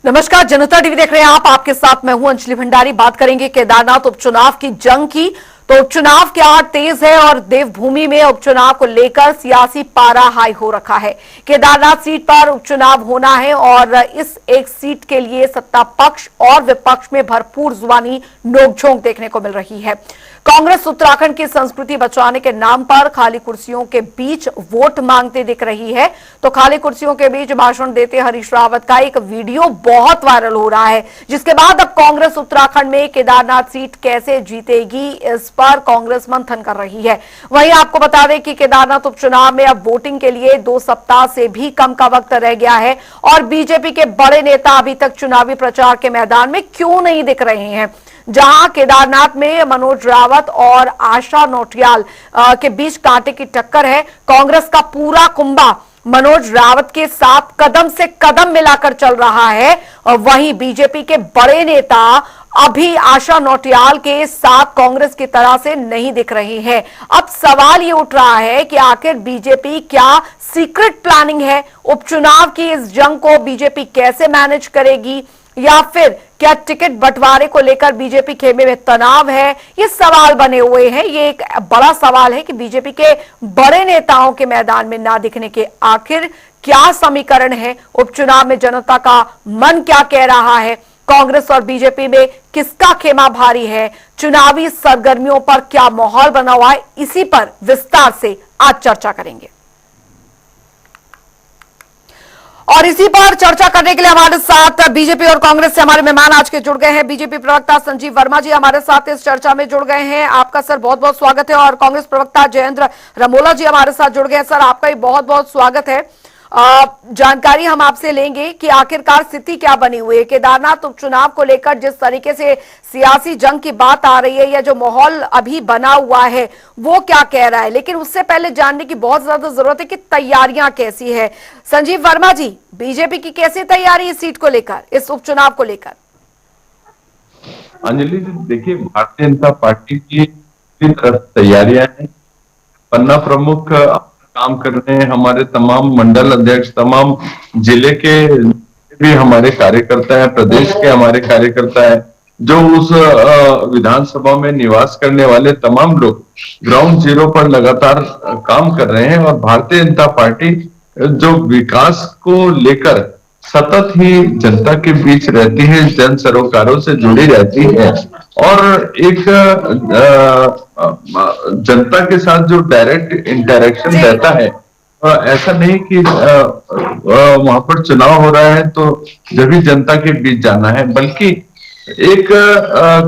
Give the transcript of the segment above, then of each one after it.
नमस्कार, जनता टीवी देख रहे हैं आप। आपके साथ मैं हूं अंजलि भंडारी। बात करेंगे केदारनाथ उपचुनाव की जंग की। तो उपचुनाव क्या तेज है और देवभूमि में उपचुनाव को लेकर सियासी पारा हाई हो रखा है। केदारनाथ सीट पर उपचुनाव होना है और इस एक सीट के लिए सत्ता पक्ष और विपक्ष में भरपूर जुबानी नोकझोंक देखने को मिल रही है। कांग्रेस उत्तराखंड की संस्कृति बचाने के नाम पर खाली कुर्सियों के बीच वोट मांगते दिख रही है। तो खाली कुर्सियों के बीच भाषण देते हरीश रावत का एक वीडियो बहुत वायरल हो रहा है, जिसके बाद अब कांग्रेस उत्तराखंड में केदारनाथ सीट कैसे जीतेगी, इस पर कांग्रेस मंथन कर रही है। वहीं आपको बता दें कि केदारनाथ उपचुनाव में अब वोटिंग के लिए 2 सप्ताह से भी कम का वक्त रह गया है और बीजेपी के बड़े नेता अभी तक चुनावी प्रचार के मैदान में क्यों नहीं दिख रहे हैं। जहां केदारनाथ में मनोज रावत और आशा नौटियाल के बीच कांटे की टक्कर है। कांग्रेस का पूरा कुंबा मनोज रावत के साथ कदम से कदम मिलाकर चल रहा है और वहीं बीजेपी के बड़े नेता अभी आशा नौटियाल के साथ कांग्रेस की तरह से नहीं दिख रहे हैं। अब सवाल ये उठ रहा है कि आखिर बीजेपी क्या सीक्रेट प्लानिंग है, उपचुनाव की इस जंग को बीजेपी कैसे मैनेज करेगी, या फिर क्या टिकट बंटवारे को लेकर बीजेपी खेमे में तनाव है। ये सवाल बने हुए हैं। ये एक बड़ा सवाल है कि बीजेपी के बड़े नेताओं के मैदान में ना दिखने के आखिर क्या समीकरण है। उपचुनाव में जनता का मन क्या कह रहा है, कांग्रेस और बीजेपी में किसका खेमा भारी है, चुनावी सरगर्मियों पर क्या माहौल बना हुआ है, इसी पर विस्तार से आज चर्चा करेंगे। और इसी पर चर्चा करने के लिए हमारे साथ बीजेपी और कांग्रेस से हमारे मेहमान आज के जुड़ गए हैं। बीजेपी प्रवक्ता संजीव वर्मा जी हमारे साथ इस चर्चा में जुड़ गए हैं। आपका सर बहुत बहुत स्वागत है। और कांग्रेस प्रवक्ता जयेंद्र रमोला जी हमारे साथ जुड़ गए हैं। सर आपका भी बहुत बहुत स्वागत है। जानकारी हम आपसे लेंगे कि आखिरकार स्थिति क्या बनी हुई है केदारनाथ उपचुनाव को लेकर। जिस तरीके से सियासी जंग की बात आ रही है या जो माहौल अभी बना हुआ है वो क्या कह रहा है, लेकिन उससे पहले जानने की बहुत ज्यादा जरूरत है कि तैयारियां कैसी है। संजीव वर्मा जी, बीजेपी की कैसी तैयारी इस सीट को लेकर, इस उपचुनाव को लेकर? अंजलि जी देखिए, भारतीय जनता पार्टी की तैयारियां हैं। पन्ना प्रमुख काम कर रहे हैं, हमारे तमाम मंडल अध्यक्ष, तमाम जिले के भी हमारे कार्यकर्ता हैं, प्रदेश के हमारे कार्यकर्ता हैं, जो उस विधानसभा में निवास करने वाले तमाम लोग ग्राउंड जीरो पर लगातार काम कर रहे हैं। और भारतीय जनता पार्टी जो विकास को लेकर सतत ही जनता के बीच रहती है, जन सरोकारों से जुड़ी रहती है और एक जनता के साथ जो डायरेक्ट इंटरेक्शन रहता है। ऐसा नहीं कि वहां पर चुनाव हो रहा है तो जब भी जनता के बीच जाना है, बल्कि एक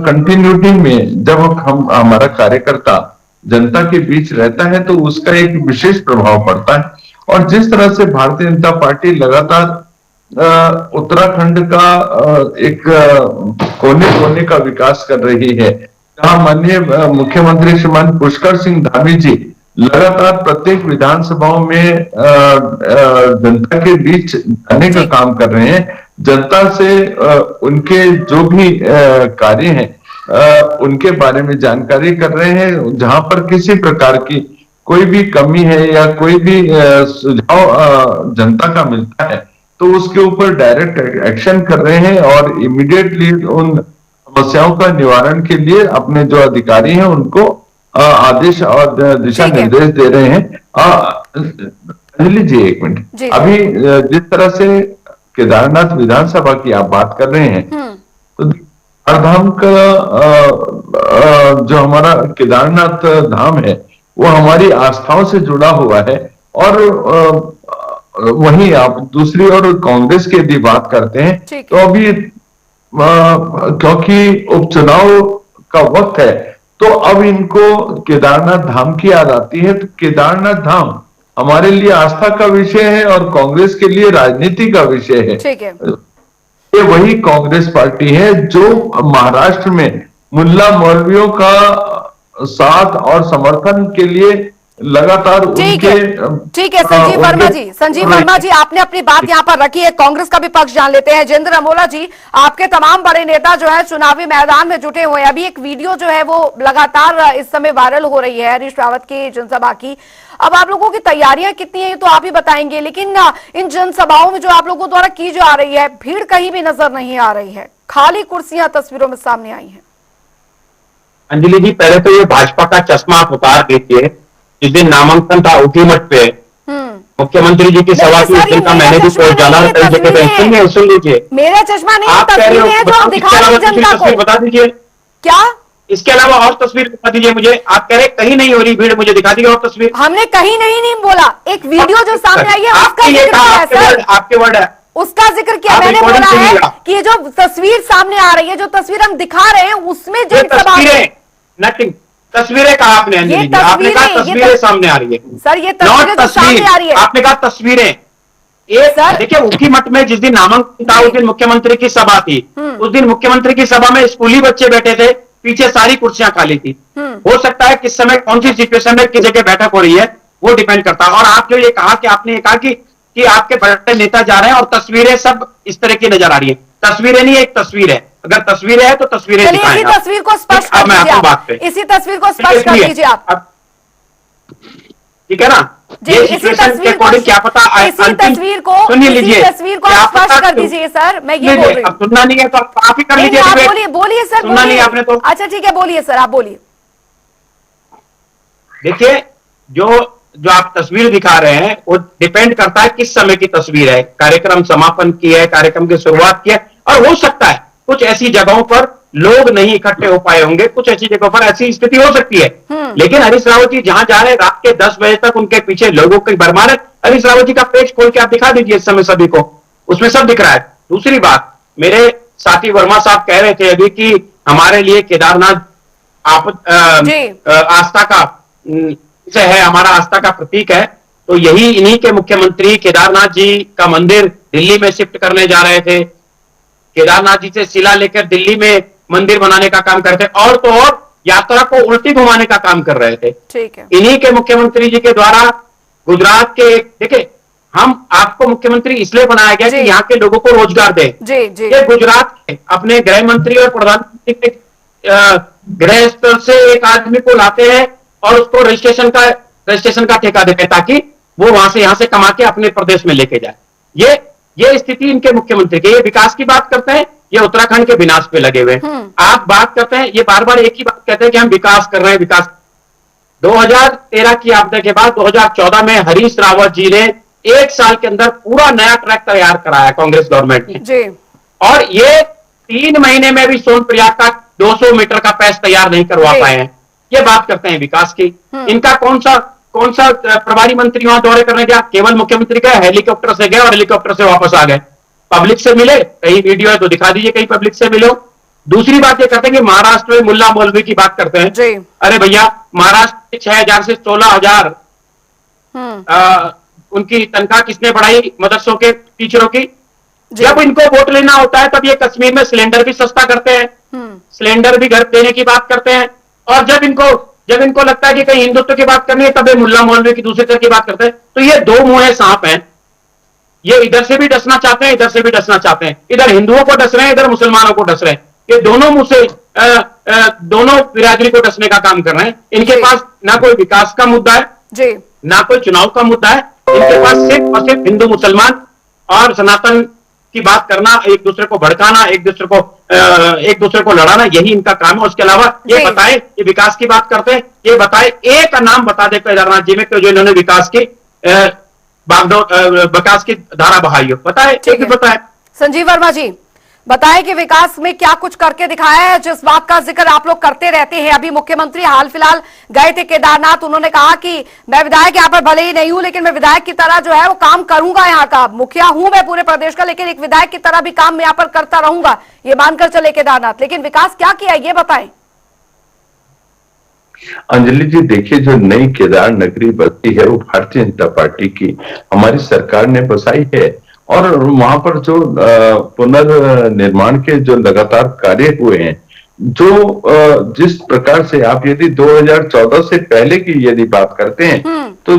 कंटिन्यूटी में जब हम हमारा कार्यकर्ता जनता के बीच रहता है तो उसका एक विशेष प्रभाव पड़ता है। और जिस तरह से भारतीय जनता पार्टी लगातार उत्तराखंड का एक कोने कोने का विकास कर रही है, जहां माननीय मुख्यमंत्री श्रीमान पुष्कर सिंह धामी जी लगातार प्रत्येक विधानसभाओं में जनता के बीच जाने का काम कर रहे हैं, जनता से उनके जो भी कार्य हैं उनके बारे में जानकारी कर रहे हैं। जहां पर किसी प्रकार की कोई भी कमी है या कोई भी सुझाव जनता का मिलता है तो उसके ऊपर डायरेक्ट एक्शन कर रहे हैं और इमीडिएटली उन समस्याओं का निवारण के लिए अपने जो अधिकारी हैं उनको आदेश और दिशा निर्देश दे रहे हैं। अंजलि जी एक मिनट, अभी जिस तरह से केदारनाथ विधानसभा की आप बात कर रहे हैं तो चारधाम का जो हमारा केदारनाथ धाम है वो हमारी आस्थाओं से जुड़ा हुआ है। और वहीं आप दूसरी ओर कांग्रेस की यदि बात करते हैं तो अभी क्योंकि उपचुनाव का वक्त है तो अब इनको केदारनाथ धाम की याद आती है। तो केदारनाथ धाम हमारे लिए आस्था का विषय है और कांग्रेस के लिए राजनीति का विषय है। ये वही कांग्रेस पार्टी है जो महाराष्ट्र में मुल्ला मौलवियों का साथ और समर्थन के लिए लगातार ठीक उनके है, ठीक है संजीव वर्मा जी, संजीव वर्मा जी, आपने अपनी बात यहां पर रखी है। कांग्रेस का भी पक्ष जान लेते हैं। जितेंद्र अमोला जी, आपके तमाम बड़े नेता जो है चुनावी मैदान में जुटे हुए हैं। अभी एक वीडियो जो है वो लगातार इस समय वायरल हो रही है हरीश रावत की जनसभा की। अब आप लोगों की तैयारियां कितनी है तो आप ही बताएंगे, लेकिन इन जनसभाओं में जो आप लोगों द्वारा की जा रही है, भीड़ कहीं भी नजर नहीं आ रही है, खाली कुर्सियां तस्वीरों में सामने आई हैं। अंजलि जी, पहले तो ये भाजपा का चश्मा आप उतार दीजिए। जिस दिन नामांकन था ऊखीमठ पे मुख्यमंत्री जी की सभा की, उस दिन का मैंने भी सोच जाना कई जगह पे सुन लीजिए। मेरा चश्मा नहीं, आप कह रहे हो, तस्वीर बता दीजिए क्या, इसके अलावा और तस्वीर बता दीजिए मुझे। आप कह रहे कहीं नहीं हो रही भीड़, मुझे दिखा दीजिए और तस्वीर। हमने कहीं नहीं बोला, एक वीडियो जो सामने आई है उसका जिक्र है सर, आपके वर्ड है, उसका जिक्र किया। मैंने बोला है कि ये जो तस्वीर सामने आ रही है, जो तस्वीर हम दिखा रहे हैं, उसमें जो नथिंग तस्वीरें कहा आपने अंजलि जी, आपने कहा तस्वीरें सामने आ रही है सर, ये तस्वीरें तो सामने आ रही है। आपने कहा तस्वीरें। देखिए ऊखीमठ में जिस दिन नामांकन था उस दिन मुख्यमंत्री की सभा थी। उस दिन मुख्यमंत्री की सभा में स्कूली बच्चे बैठे थे, पीछे सारी कुर्सियां खाली थी। हो सकता है किस समय कौन सी सिचुएशन में किस जगह बैठक हो रही है वो डिपेंड करता है। और आप जो ये कहा कि आपने ये कहा कि आपके बड़े नेता जा रहे हैं और तस्वीरें सब इस तरह की नजर आ रही है। तस्वीरें नहीं, एक तस्वीर है। अगर तस्वीरें है तो तस्वीरें इसी तस्वीर को स्पष्ट कर दीजिए, इसी तस्वीर को स्पष्ट कर दीजिए आप, ठीक है ना। जी, इसी तस्वीर को, क्या पता इसी तस्वीर को, सुनिए लीजिए, तस्वीर को स्पष्ट कर दीजिए सर, मैं ये बोल रही हूँ। अब सुनना नहीं है तो आप ही कर लीजिए। बोलिए बोलिए सर, सुनना नहीं आपने तो, अच्छा ठीक है, बोलिए सर, आप बोलिए। देखिए जो आप तस्वीर दिखा रहे हैं वो डिपेंड करता है किस समय की तस्वीर है। कार्यक्रम समापन की है, कार्यक्रम की शुरुआत की है, और हो सकता है कुछ ऐसी जगहों पर लोग नहीं इकट्ठे हो पाए होंगे, कुछ ऐसी जगहों पर ऐसी स्थिति हो सकती है। लेकिन हरीश रावत जी जहां जा रहे हैं रात के 10 बजे तक उनके पीछे लोगों की भरमार है। हरीश रावत जी का पेज खोल के आप दिखा दीजिए इस समय सभी को, उसमें सब दिख रहा है। दूसरी बात, मेरे साथी वर्मा साहब कह रहे थे अभी कि हमारे लिए केदारनाथ आस्था का से है, हमारा आस्था का प्रतीक है। तो यही इन्हीं के मुख्यमंत्री केदारनाथ जी का मंदिर दिल्ली में शिफ्ट करने जा रहे थे। केदारनाथ जी से शिला लेकर दिल्ली में मंदिर बनाने का काम करते, और तो और यात्रा को उल्टी घुमाने का काम कर रहे थे। ठीक है, इन्हीं के मुख्यमंत्री जी के द्वारा गुजरात के, देखिए हम आपको मुख्यमंत्री इसलिए बनाया गया कि यहाँ के लोगों को रोजगार दे। ये गुजरात के अपने गृह मंत्री और प्रधानमंत्री के गृह स्तर से एक आदमी को लाते हैं और उसको रजिस्ट्रेशन का ठेका देते हैं ताकि वो वहां से यहां से कमा के अपने प्रदेश में लेके जाए। ये स्थिति इनके मुख्यमंत्री की। ये विकास की बात करते हैं, ये उत्तराखंड के विनाश पे लगे हुए। आप बात करते हैं, ये बार बार एक ही बात कहते हैं कि हम विकास कर रहे हैं, विकास। 2013 की आपदा के बाद 2014 में हरीश रावत जी ने 1 साल के अंदर पूरा नया ट्रैक तैयार कराया कांग्रेस गवर्नमेंट ने, और ये 3 महीने में भी सोनप्रयाग का 200 मीटर का पैच तैयार नहीं करवा पाए हैं। ये बात करते हैं विकास की। इनका कौन सा प्रभारी मंत्री वहां दौरे करने गया? केवल मुख्यमंत्री गए, हेलीकॉप्टर से गए और हेलीकॉप्टर से वापस आ गए। पब्लिक से मिले? कहीं वीडियो है तो दिखा दीजिए कहीं पब्लिक से मिलो। दूसरी बात ये करते हैं कि महाराष्ट्र में मुल्ला मौलवी की बात करते हैं। अरे भैया, महाराष्ट्र में 6,000 से 16,000 उनकी तनख्वाह किसने बढ़ाई मदरसों के टीचरों की? जब इनको वोट लेना होता है तब ये कश्मीर में सिलेंडर भी सस्ता करते हैं, सिलेंडर भी घर देने की बात करते हैं। और जब इनको लगता है कि कहीं हिंदुत्व की बात करनी है तब ये मुल्ला मौलवी की दूसरी तरह की बात करते हैं। तो ये दो मुंहे सांप हैं, ये इधर से भी डसना चाहते हैं, इधर से भी डसना चाहते हैं। इधर हिंदुओं को डस रहे हैं, इधर मुसलमानों को डस रहे हैं। ये दोनों मुंह से दोनों बिरादरी को डसने का काम कर रहे हैं। इनके पास ना कोई विकास का मुद्दा है, ना कोई चुनाव का मुद्दा है। इनके पास सिर्फ और सिर्फ हिंदू मुसलमान और सनातन की बात करना, एक दूसरे को भड़काना, एक दूसरे को लड़ाना, यही इनका काम है। उसके अलावा ये बताएं, ये विकास की बात करते हैं, ये बताएं एक नाम बता दे केदारनाथ जी में जो इन्होंने विकास की धारा बहाई हो, बताए? बताए संजीव वर्मा जी, बताएं कि विकास में क्या कुछ करके दिखाया है, जिस बात का जिक्र आप लोग करते रहते हैं। अभी मुख्यमंत्री हाल फिलहाल गए थे केदारनाथ, उन्होंने कहा कि मैं विधायक यहाँ पर भले ही नहीं हूं लेकिन मैं विधायक की तरह जो है वो काम करूंगा। यहाँ का मुखिया हूं मैं पूरे प्रदेश का, लेकिन एक विधायक की तरह भी काम यहाँ पर करता रहूंगा, ये मानकर चले केदारनाथ। लेकिन विकास क्या किया ये बताएं। अंजलि जी, देखिए, जो नई केदार नगरी बसी है वो भारतीय जनता पार्टी की हमारी सरकार ने बसाई है, और वहां पर जो पुनर्निर्माण के जो लगातार कार्य हुए हैं जिस प्रकार से आप यदि 2014 से पहले की यदि बात करते हैं तो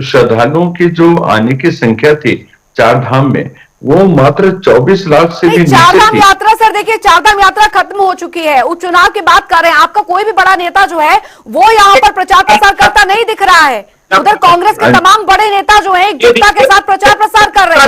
श्रद्धालुओं की जो आने की संख्या थी चार धाम में, वो मात्र 24 लाख से भी नीचे चारधाम थी। यात्रा सर देखिए, चारधाम यात्रा खत्म हो चुकी है, उपचुनाव की बात कर रहे हैं। आपका कोई भी बड़ा नेता जो है वो यहाँ पर प्रचार प्रसार करता नहीं दिख रहा है। उधर कांग्रेस के तमाम बड़े नेता जो है एकजुटता के साथ प्रचार प्रसार कर रहे हैं।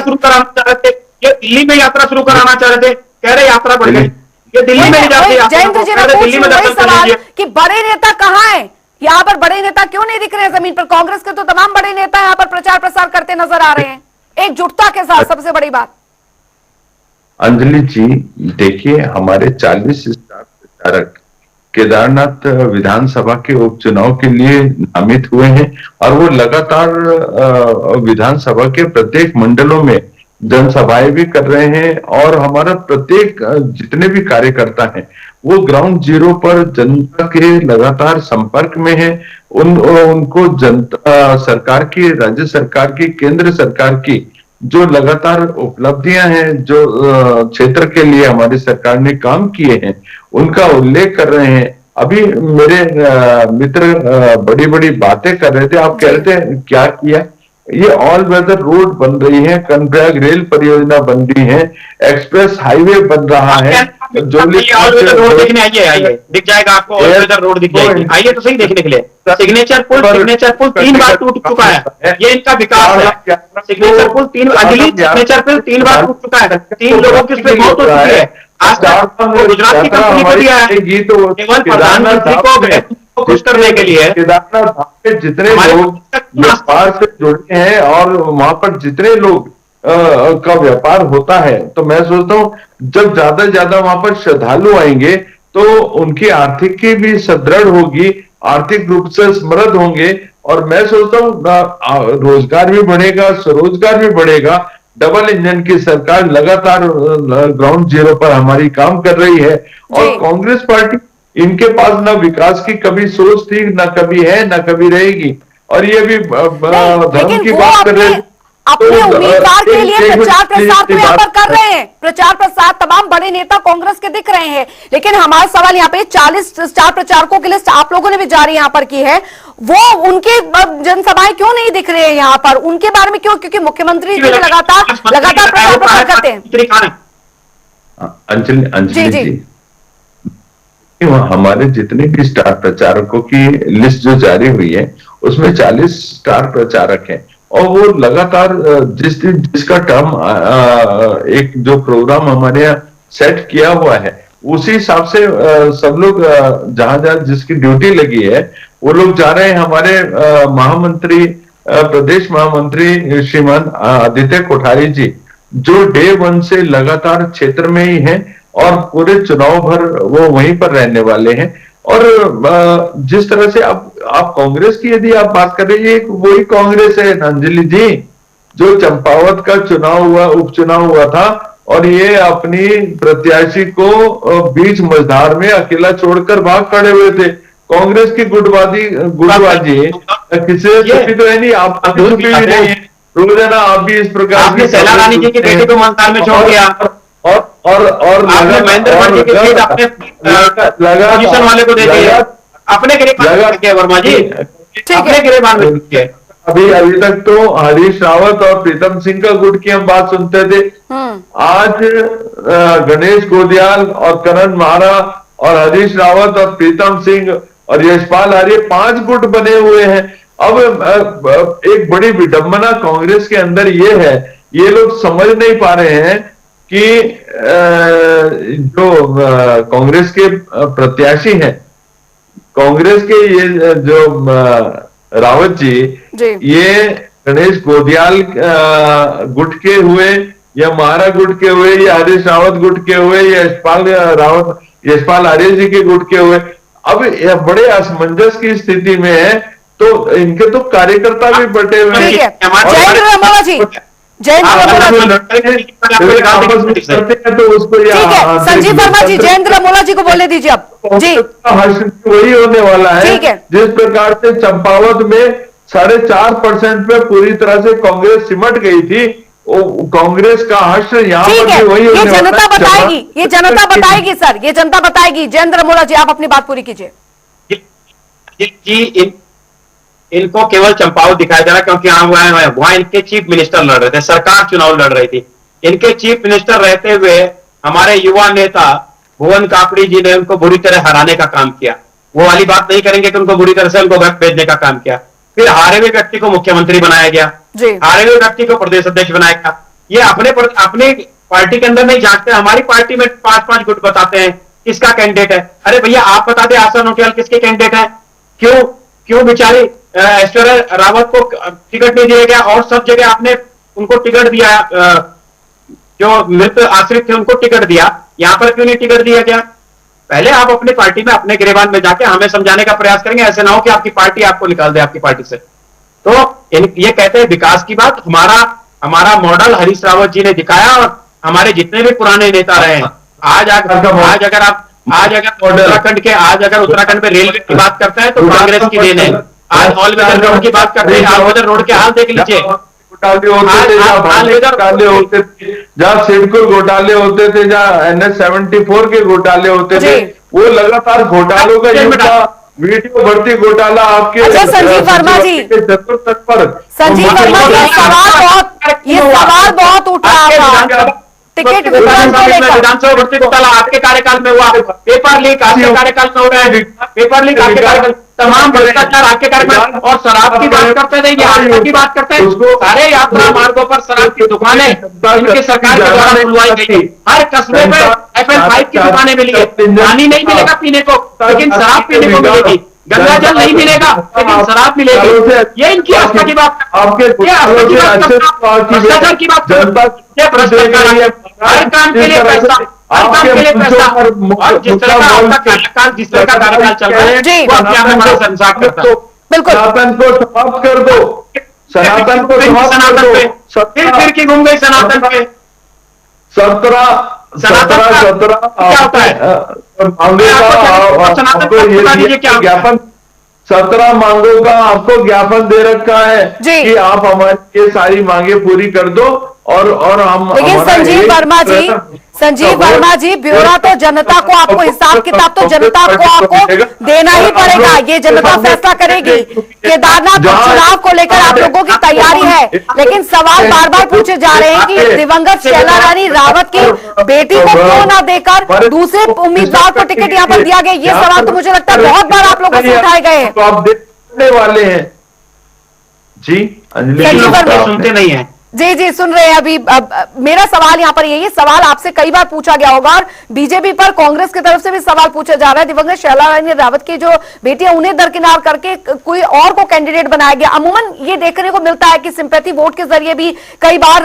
ये दिल्ली में यात्रा शुरू कराना चाह रहे थे, कह रहे यात्रा बढ़ गई। ये दिल्ली में जयेंद्र जी, मैं पूछ रही सवाल कि बड़े नेता कहाँ हैं? यहाँ पर बड़े नेता क्यों नहीं दिख रहे हैं जमीन पर? कांग्रेस के तो तमाम बड़े नेता यहाँ पर प्रचार प्रसार करते नजर आ रहे हैं एकजुटता के साथ, सबसे बड़ी बात। अंजलि जी देखिए, हमारे 40 स्टार प्रचारक केदारनाथ विधानसभा के उपचुनाव के लिए नामित हुए हैं और वो लगातार विधानसभा के प्रत्येक मंडलों में जनसभाएं भी कर रहे हैं और हमारा प्रत्येक जितने भी कार्यकर्ता हैं वो ग्राउंड जीरो पर जनता के लगातार संपर्क में है। उनको जनता सरकार की, राज्य सरकार की, केंद्र सरकार की जो लगातार उपलब्धियां हैं, जो क्षेत्र के लिए हमारी सरकार ने काम किए हैं, उनका उल्लेख कर रहे हैं। अभी मेरे मित्र बड़ी बड़ी बातें कर रहे थे, आप कह रहे थे क्या किया? ये ऑल वेदर रोड बन रही है, कर्णप्रयाग रेल परियोजना बन रही है, एक्सप्रेस हाईवे बन रहा है। जो रोड देखने आइए, दिख जाएगा आपको, ऑल वेदर रोड दिख जाएगी। आइए तो सही देखने के लिए। सिग्नेचर पुल 3 बार टूट चुका है, ये इनका विकास है। सिग्नेचर पुल 3 बार टूट चुका है, 3 लोगों की उसमें मौत हो चुकी है। आज गुजरात की कंपनी को दिया है केवल प्रधानमंत्री को खुश करने के लिए। केदारनाथ धाम के जितने लोग व्यापार से जुड़े हैं और वहां पर जितने लोग का व्यापार होता है, तो मैं सोचता हूं जब ज्यादा से ज्यादा वहां पर श्रद्धालु आएंगे तो उनकी आर्थिकी भी सुदृढ़ होगी, आर्थिक रूप से समृद्ध होंगे और मैं सोचता हूं रोजगार भी बढ़ेगा, स्वरोजगार भी बढ़ेगा। डबल इंजन की सरकार लगातार ग्राउंड जीरो पर हमारी काम कर रही है और कांग्रेस पार्टी, इनके पास ना विकास की कभी सोच थी, ना कभी है, ना कभी रहेगी। और ये भी धर्म की बात कर रहे हैं, अपने उम्मीदवार के लिए प्रचार प्रसार तो यहाँ पर कर रहे हैं, प्रचार प्रसार तमाम बड़े नेता कांग्रेस के दिख रहे हैं। लेकिन हमारा सवाल यहाँ पे 40 स्टार प्रचारकों की लिस्ट आप लोगों ने भी जारी यहाँ पर की है, वो उनके जनसभाएं क्यों नहीं दिख रहे हैं यहाँ पर? उनके बारे में क्यों? क्योंकि मुख्यमंत्री जी लगातार प्रचार प्रसार करते हैं। अंजलि जी, हमारे जितने भी स्टार प्रचारकों की लिस्ट जो जारी हुई है उसमें 40 स्टार प्रचारक हैं और वो लगातार जिसका टर्म एक जो प्रोग्राम हमारे यहाँ सेट किया हुआ है उसी हिसाब से सब लोग जहां जहां जिसकी ड्यूटी लगी है वो लोग जा रहे हैं। हमारे महामंत्री, प्रदेश महामंत्री श्रीमान आदित्य कोठारी जी जो डे 1 से लगातार क्षेत्र में ही हैं और पूरे चुनाव भर वो वहीं पर रहने वाले हैं। और जिस तरह से आप कांग्रेस की यदि आप बात कर रही है, वही कांग्रेस है अंजलि जी जो चंपावत का चुनाव हुआ, उपचुनाव हुआ था और ये अपनी प्रत्याशी को बीच मझधार में अकेला छोड़कर भाग खड़े हुए थे। कांग्रेस की गुटबाजी किसी छुपी तो है नहीं, आप छुपी भी नहीं है। रोजाना आप भी इस प्रकार की शैला रानी जी की बेटी को मंत्रालय में छोड़ दिया और महेंद्र पांडे की सीट अपने पोजीशन वाले को दे दिया, अपने गिरेबान वर्मा जी अपने गिरेबान में है। अभी तक तो हरीश रावत और प्रीतम सिंह का गुट की हम बात सुनते थे, आज गणेश गोदियाल और करण मारा और हरीश रावत और प्रीतम सिंह और यशपाल आर्य 5 गुट बने हुए हैं। अब एक बड़ी विडंबना कांग्रेस के अंदर ये है, ये लोग समझ नहीं पा रहे हैं कि जो कांग्रेस के प्रत्याशी हैं, कांग्रेस के ये जो रावत जी ये गणेश गोदियाल गुट के हुए या महारा गुट के हुए या हरीश रावत गुट के हुए या यशपाल आर्य जी के गुट के हुए, अब बड़े असमंजस की स्थिति में है। तो इनके तो कार्यकर्ता भी बटे हुए हैं। तो उसको संजीव वर्मा जी, जयेंद्र अमोला जी को बोलने दीजिए अब जी। वही होने वाला है जिस प्रकार से चंपावत में 4.5% पे पूरी तरह से कांग्रेस सिमट गई थी, कांग्रेस का हश्र यहाँ ठीक पर है, भी वही ये होने वाला जनता है। बताएगी, ये जनता बताएगी सर, ये जनता बताएगी। जयेंद्र अमोला जी, आप अपनी बात पूरी कीजिए। जी, इनको केवल चंपावत दिखाया जा रहा है, क्योंकि वहां इनके चीफ मिनिस्टर लड़ रहे थे, सरकार चुनाव लड़ रही थी। इनके चीफ मिनिस्टर रहते हुए हमारे युवा नेता भुवन काकड़ी जी ने उनको बुरी तरह हराने का काम किया। वो वाली बात नहीं करेंगे कि उनको बुरी तरह से उनको घर भेजने का काम किया। फिर हारे हुए व्यक्ति को मुख्यमंत्री बनाया गया, हारे हुए व्यक्ति को प्रदेश अध्यक्ष बनाया गया। ये अपने पार्टी के अंदर नहीं झांकते, हमारी पार्टी में 5-5 गुट बताते हैं किसका कैंडिडेट है। अरे भैया, आप बता दें आशा नोटियाल किसके कैंडिडेट है? क्यों बेचारी ऐश्वर्या रावत को टिकट नहीं दिया गया और सब जगह आपने उनको टिकट दिया? जो मृत आश्रित थे उनको टिकट दिया, यहां पर क्यों नहीं टिकट दिया गया? पहले आप अपनी पार्टी में, अपने गिरेबान में जाके हमें समझाने का प्रयास करेंगे। ऐसे ना हो कि आपकी पार्टी आपको निकाल दे आपकी पार्टी से। तो ये कहते हैं विकास की बात। हमारा मॉडल हरीश रावत जी ने दिखाया, और हमारे जितने भी पुराने नेता रहे हैं। आज अगर उत्तराखंड में रेलवे की बात करते हैं तो कांग्रेस की देन है। आज ऑल वेदर रोड की बात करते हैं, ऑल वेदर रोड के हाल देख लीजिए। घोटाले होते थे, जहाँ सिडको घोटाले होते थे, जहाँ NH-74 के घोटाले होते थे, वो लगातार घोटालों का युग था। वीडियो भर्ती घोटाला आपके। अच्छा संजीव वर्मा जी, तक पर संजीव वर्मा जी, ये सवाल बहुत उठ रहा था टिकट वितरण को लेकर। विधानसभा भर्ती घोटाला आपके कार्यकाल में हुआ, पेपर लीक आपके कार्यकाल में हो रहा है, पेपर लीक आपके कार्यकाल, तमाम भ्रष्टाचार आपके कार्यकाल। और शराब की बात करते थे, यात्रा की बात करते हैं, सारे यात्रा मार्गों पर शराब की दुकानें इनकी सरकार के द्वारा खुलवाई गई। हर कस्बे में FN5 की दुकानें मिली है। पानी नहीं मिलेगा पीने को, लेकिन शराब पीने को मिलेगी। गंगा जल नहीं मिलेगा, लेकिन शराब मिलेगी। ये इनकी आस्था की बात, भ्रष्टाचार की बात, ये भ्रष्टाचार। हर काम के लिए पैसा, हर काम के लिए पैसा। और जिस तरह का कार्यकाल चल रहा है, वो अपने आप में बड़ा संसार करता है। बिल्कुल, सनातन को समाप्त कर दो, सनातन को समाप्त कर दो। फिर की घूम गई सनातन पे। 17 क्या होता है? ज्ञापन 17 मांगों का आपको ज्ञापन दे रखा है कि आप हमारी ये सारी मांगे पूरी कर दो। और हम, लेकिन संजीव वर्मा जी, ब्यौरा तो जनता को, आपको हिसाब किताब तो जनता को आपको देना ही पड़ेगा। ये जनता फैसला करेगी। केदारनाथ चुनाव को लेकर आप लोगों की तैयारी है, लेकिन सवाल बार बार पूछे जा रहे हैं कि दिवंगत शैला रानी रावत की बेटी को क्यों न देकर दूसरे उम्मीदवार को टिकट यहाँ पर दिया गया। ये सवाल तो मुझे लगता है बहुत बार आप लोगों से उठाए गए हैं। आप देखने वाले हैं जी। संजीव वर्मा सुनते नहीं है। जी, सुन रहे हैं। अभी मेरा सवाल यहाँ पर यही, सवाल आपसे कई बार पूछा गया होगा, और बीजेपी पर कांग्रेस की तरफ से भी सवाल पूछा जा रहा है। दिवंगत शैला रानी रावत की जो बेटी है, उन्हें दरकिनार करके कोई और को कैंडिडेट बनाया गया। अमूमन ये देखने को मिलता है कि सिंपैथी वोट के जरिए भी कई बार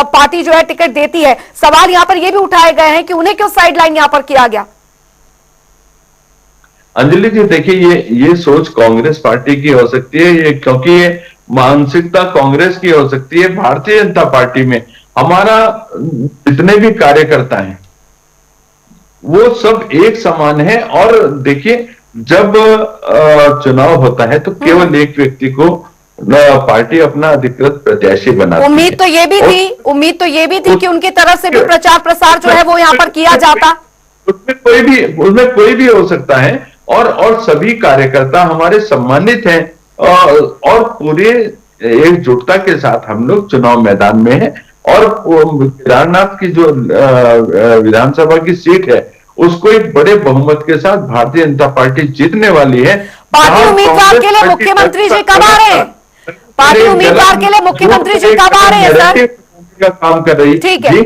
पार्टी जो है टिकट देती है। सवाल यहाँ पर ये भी उठाए गए हैं कि उन्हें क्यों साइडलाइन यहाँ पर किया गया। अंजलि जी, देखिए, ये सोच कांग्रेस पार्टी की हो सकती है, ये क्योंकि ये मानसिकता कांग्रेस की हो सकती है। भारतीय जनता पार्टी में हमारा जितने भी कार्यकर्ता हैं वो सब एक समान है। और देखिए, जब चुनाव होता है तो केवल एक व्यक्ति को पार्टी अपना अधिकृत प्रत्याशी बनाती है। उम्मीद तो ये भी थी कि उनकी तरफ से भी प्रचार प्रसार जो है वो यहाँ पर किया जाता। उसमें कोई भी हो सकता है, और सभी कार्यकर्ता हमारे सम्मानित हैं, और पूरे एकजुटता के साथ हम लोग चुनाव मैदान में हैं। और केदारनाथ की जो विधानसभा की सीट है, उसको एक बड़े बहुमत के साथ भारतीय जनता पार्टी जीतने वाली है। पार्टी उम्मीदवार के लिए मुख्यमंत्री जी कब आ रहे हैं? पार्टी उम्मीदवार के लिए मुख्यमंत्री जी कब आ रहे हैं सर? का काम कर रही, ठीक है।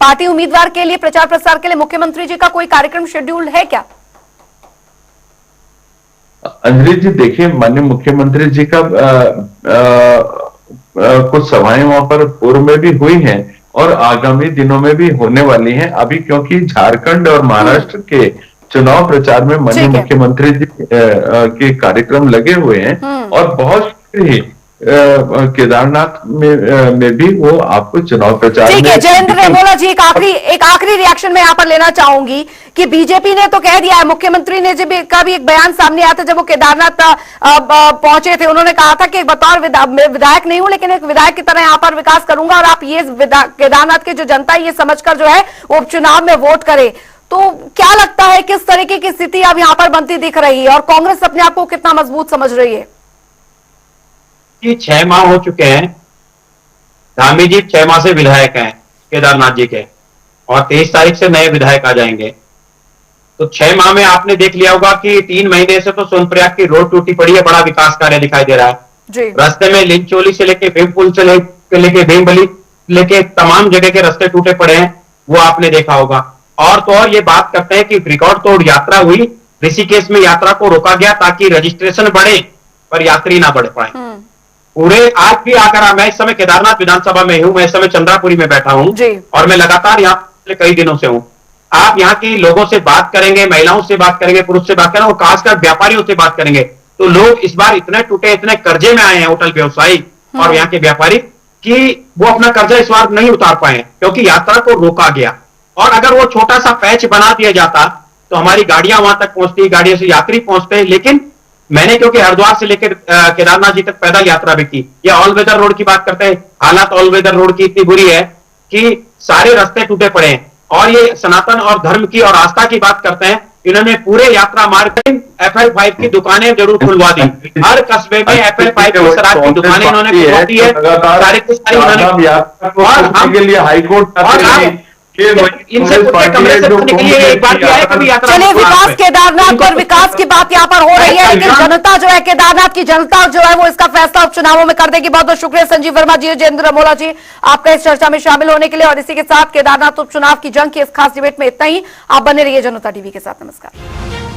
पार्टी उम्मीदवार के लिए प्रचार प्रसार के लिए मुख्यमंत्री जी का कोई कार्यक्रम शेड्यूल है क्या? अंजलि जी, देखिए, माननीय मुख्यमंत्री जी का कुछ सभाएं वहां पर पूर्व में भी हुई हैं और आगामी दिनों में भी होने वाली हैं। अभी क्योंकि झारखंड और महाराष्ट्र के चुनाव प्रचार में माननीय मुख्यमंत्री जी के कार्यक्रम लगे हुए हैं, और बहुत शीघ्र ही केदारनाथ में भी वो आपको चुनाव प्रचार ठीक है। में जयेंद्र रेमोला जी, एक आखिरी रिएक्शन मैं यहाँ पर लेना चाहूंगी कि बीजेपी ने तो कह दिया है, मुख्यमंत्री ने जब का भी एक बयान सामने आया था जब वो केदारनाथ पहुंचे थे, उन्होंने कहा था कि बतौर विधायक नहीं हूं लेकिन एक विधायक की तरह यहाँ पर विकास करूंगा और आप ये केदारनाथ की जो जनता है ये समझकर जो है वो उपचुनाव में वोट करे। तो क्या लगता है किस तरीके की स्थिति अब यहाँ पर बनती दिख रही है और कांग्रेस अपने आप को कितना मजबूत समझ रही है? कि 6 माह हो चुके हैं, धामी जी 6 माह से विधायक हैं केदारनाथ जी के, और 23 तारीख से नए विधायक आ जाएंगे। तो 6 माह में आपने देख लिया होगा कि 3 महीने से तो सोनप्रयाग की रोड टूटी पड़ी है, बड़ा विकास कार्य दिखाई दे रहा है जी। रास्ते में लिंचोली से लेके भीमपुल से लेके भीमबली लेके तमाम जगह के रास्ते टूटे पड़े हैं, वो आपने देखा होगा। और तो और ये बात करते हैं कि रिकॉर्ड तोड़ यात्रा हुई, ऋषिकेश में यात्रा को रोका गया ताकि रजिस्ट्रेशन बढ़े पर यात्री ना बढ़ पाए। पूरे आज भी आकर मैं इस समय केदारनाथ विधानसभा में हूं, मैं इस समय चंद्रापुरी में बैठा हूं और मैं लगातार यहाँ पिछले कई दिनों से हूं। आप यहाँ की लोगों से बात करेंगे, महिलाओं से बात करेंगे, पुरुष से बात करेंगे और खासकर व्यापारियों से बात करेंगे तो लोग इस बार इतने टूटे, इतने कर्जे में आए हैं होटल व्यवसायी और यहाँ के व्यापारी कि वो अपना कर्जा इस बार नहीं उतार पाए क्योंकि यात्रा को रोका गया। और अगर वो छोटा सा पैच बना दिया जाता तो हमारी गाड़ियां वहां तक पहुंचती, गाड़ियों से यात्री पहुंचते। लेकिन मैंने क्योंकि हरिद्वार से लेकर केदारनाथ जी तक पैदल यात्रा भी की, ये ऑल वेदर रोड की बात करते हैं, हालात ऑल वेदर रोड की इतनी बुरी है कि सारे रास्ते टूटे पड़े हैं। और ये सनातन और धर्म की और आस्था की बात करते हैं, इन्होंने पूरे यात्रा मार्ग में FL5 की दुकानें जरूर खुलवा दी, हर कस्बे में FL5 की शराब की दुकानें इन्होंने खुलवा दी है, सारी उन्होंने। के लिए हाईकोर्ट इनसे कमरे से निकलिए, एक बार क्या है कभी यात्रा। चलिए, विकास केदारनाथ और विकास की बात यहाँ पर हो रही है लेकिन जनता जो है, केदारनाथ की जनता जो है वो इसका फैसला उपचुनावों में कर देगी। बहुत बहुत शुक्रिया संजीव वर्मा जी, जयेंद्र रेमोला जी आपका इस चर्चा में शामिल होने के लिए। और इसी के साथ केदारनाथ उपचुनाव की जंग की इस खास डिबेट में इतना ही। आप बने रहिए जनता टीवी के साथ। नमस्कार।